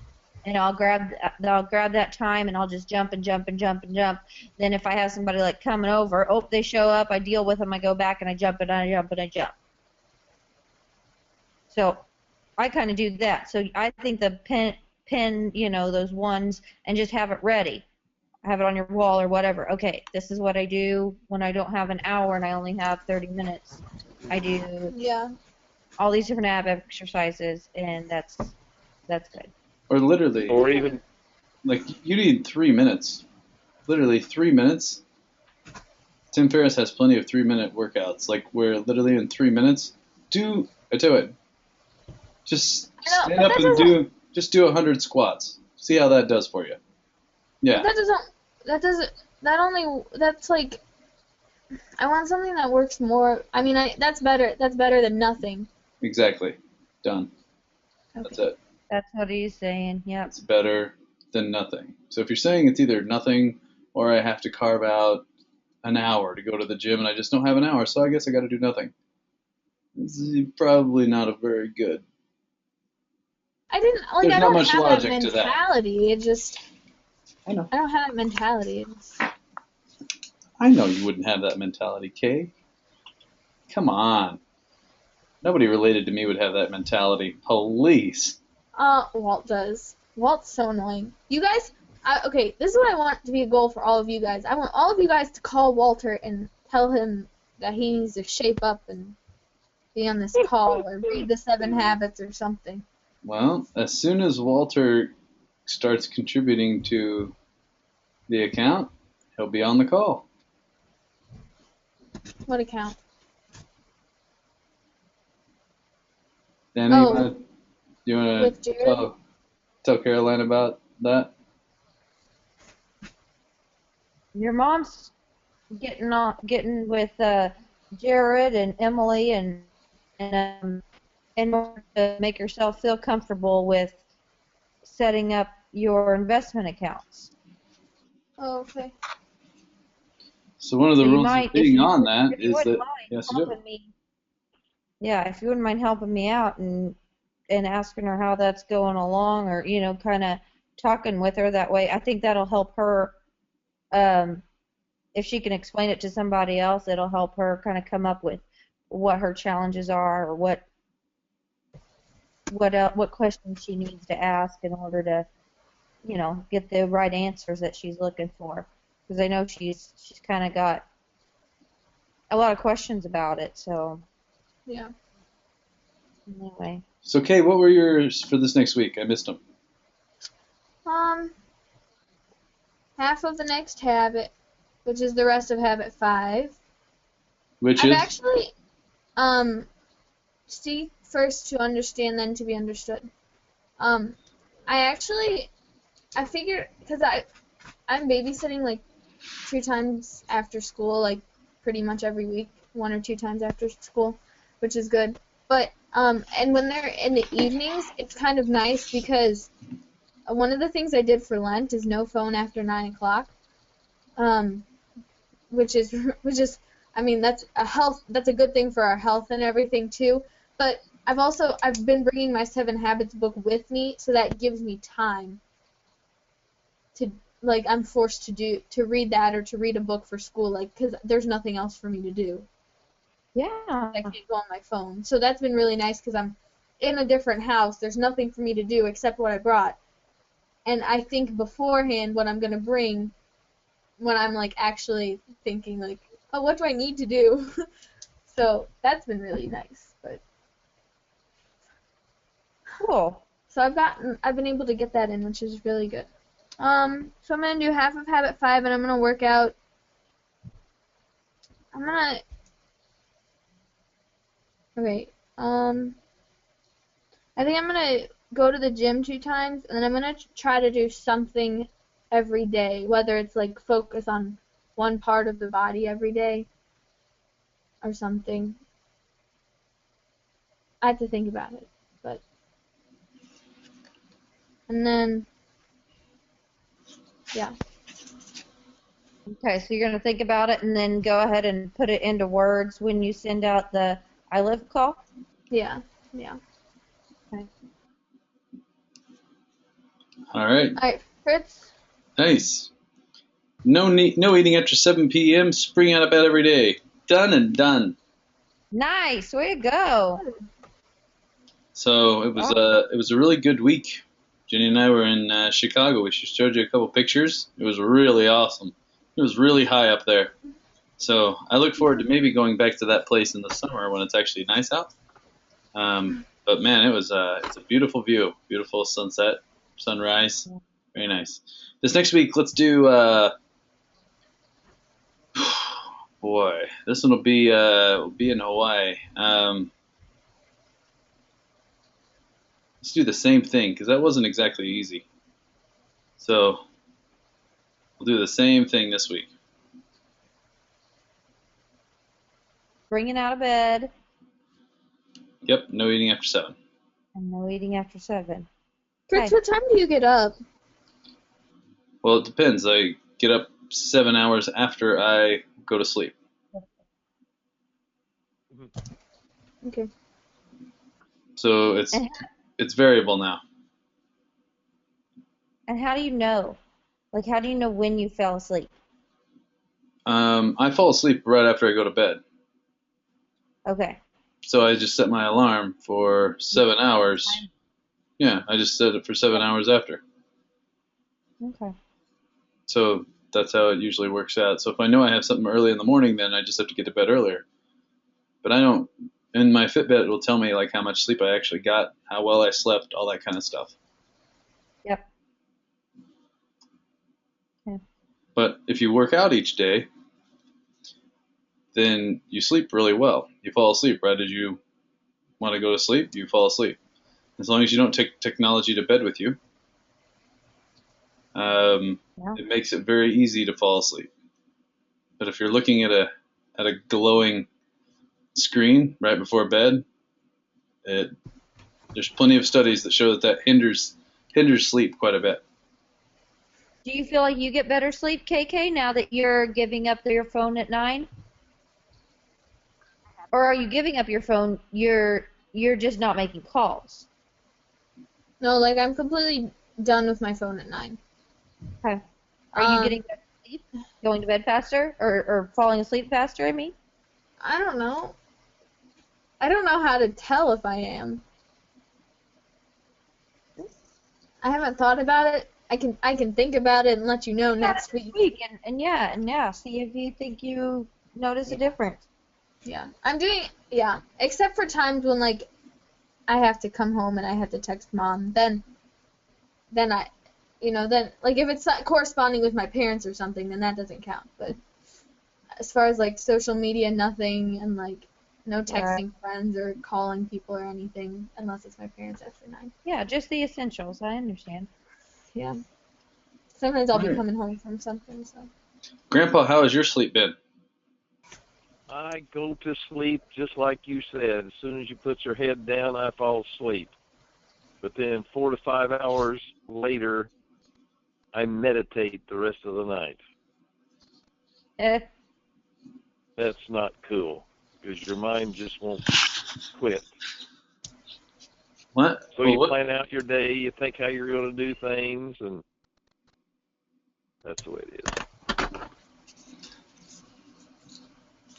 And I'll grab that time and I'll just jump and jump and jump and jump. Then if I have somebody like coming over, oh, they show up, I deal with them, I go back and I jump and I jump and I jump. So I kind of do that. So I think the pin, those ones, and just have it ready. Have it on your wall or whatever. Okay, this is what I do when I don't have an hour and I only have 30 minutes. I do Yeah. all these different ab exercises, and that's good. Or literally, Or even like, you need 3 minutes. Literally 3 minutes. Tim Ferriss has plenty of 3-minute workouts, like where literally in 3 minutes, I tell you what, just I know, stand but up that and doesn't. do 100 squats. See how that does for you. But Yeah, that's like, I want something that works more. I mean, that's better than nothing. exactly. Done. That's Okay. it. That's what he's saying. Yep. It's better than nothing. So if you're saying it's either nothing or I have to carve out an hour to go to the gym and I just don't have an hour, so I guess I got to do nothing. This is probably not a very good. There's I not don't much have that logic to that. mentality. I know. I don't have that mentality. I know you wouldn't have that mentality, Kay. Come on. Nobody related to me would have that mentality. Police. Walt does. Walt's so annoying. You guys, okay, this is what I want to be a goal for all of you guys. I want all of you guys to call Walter and tell him that he needs to shape up and be on this call or read the 7 Habits or something. Well, as soon as Walter starts contributing to the account, he'll be on the call. What account? Danny, Oh, you want with to Jared? tell Caroline about that? Your mom's getting with Jared and Emily and in order to make yourself feel comfortable with setting up your investment accounts. Oh, okay. So one of the So you rules of might, being on that if you is wouldn't that, mind yes, you do. helping me, yeah, if you wouldn't mind helping me out and asking her how that's going along, or kind of talking with her that way, I think that'll help her. If she can explain it to somebody else, it'll help her kind of come up with what her challenges are, or what questions she needs to ask in order to, get the right answers that she's looking for. Because I know she's kind of got a lot of questions about it. So Yeah. anyway, So, Kay, what were yours for this next week? I missed them. Half of the next habit, which is the rest of habit 5. Which I've is? actually, see first to understand, then to be understood. I figured, because I'm babysitting like 2 times after school, like pretty much every week, 1 or 2 times after school, which is good. But and when they're in the evenings, it's kind of nice because one of the things I did for Lent is no phone after 9 o'clock, which is I mean that's a good thing for our health and everything too. But I've been bringing my 7 Habits book with me, so that gives me time to, like, I'm forced to read that or to read a book for school, like, because there's nothing else for me to do. yeah, I can't go on my phone. So that's been really nice because I'm in a different house. There's nothing for me to do except what I brought. And I think beforehand what I'm going to bring when I'm, like, actually thinking, like, oh, what do I need to do? So that's been really nice. But cool. so I've been able to get that in, which is really good. So I'm going to do half of habit 5, and I'm going to work out. Okay, I think I'm going to go to the gym 2 times, and then I'm going to try to do something every day, whether it's, like, focus on one part of the body every day or something. I have to think about it. And then, yeah. Okay, so you're going to think about it and then go ahead and put it into words when you send out the iLive call? Yeah. Okay. All right. All right, Fritz. Nice. No eating after 7 p.m. Spring out of bed every day. Done and done. Nice, way to go. So it was a really good week. Jenny and I were in Chicago. We showed you a couple pictures. It was really awesome. It was really high up there. So I look forward to maybe going back to that place in the summer when it's actually nice out. But man, it's a beautiful view, beautiful sunset, sunrise, very nice. This next week, let's do. Boy, this one will be in Hawaii. Let's do the same thing because that wasn't exactly easy. So we'll do the same thing this week. Bringing out of bed. Yep, no eating after 7. And no eating after 7. Fritz, Okay. what time do you get up? Well, it depends. I get up 7 hours after I go to sleep. Okay. So it's variable now. And how do you know? Like, how do you know when you fell asleep? I fall asleep right after I go to bed. Okay. So I just set my alarm for 7 hours. Yeah, I just set it for 7 hours after. Okay. So that's how it usually works out. So if I know I have something early in the morning, then I just have to get to bed earlier. But I don't. In my Fitbit, it will tell me like how much sleep I actually got, how well I slept, all that kind of stuff. Yep. But if you work out each day, then you sleep really well. You fall asleep right as you want to go to sleep, you fall asleep. As long as you don't take technology to bed with you, it makes it very easy to fall asleep. But if you're looking at a glowing screen right before bed, there's plenty of studies that show that hinders sleep quite a bit. Do you feel like you get better sleep, KK, now that you're giving up your phone at 9? Or are you giving up your phone, you're just not making calls? No, like I'm completely done with my phone at 9. Okay. Are you getting better sleep? Going to bed faster? Or falling asleep faster, I mean? I don't know. I don't know how to tell if I am. I haven't thought about it. I can think about it and let you know next week. And see if you think you notice a difference. Yeah. Except for times when like I have to come home and I have to text mom, then I like if it's corresponding with my parents or something, then that doesn't count. But as far as like social media, nothing, and like no texting friends or calling people or anything unless it's my parents after 9. Yeah, just the essentials. I understand. Yeah. Sometimes I'll be coming home from something, so. Grandpa, how has your sleep been? I go to sleep just like you said. As soon as you put your head down, I fall asleep. But then 4 to 5 hours later, I meditate the rest of the night. That's not cool because your mind just won't quit. What? So you plan out your day, you think how you're going to do things, and that's the way it is.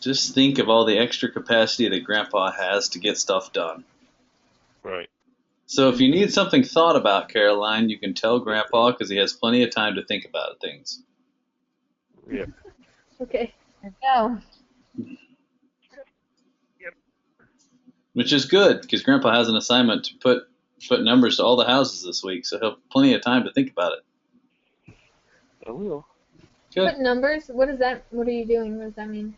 Just think of all the extra capacity that Grandpa has to get stuff done. Right. So if you need something thought about, Caroline, you can tell Grandpa because he has plenty of time to think about things. Yeah. Okay. There you go. Yep. Which is good because Grandpa has an assignment to put numbers to all the houses this week, so he'll have plenty of time to think about it. I will. Good. Put numbers? What is that? What are you doing? What does that mean?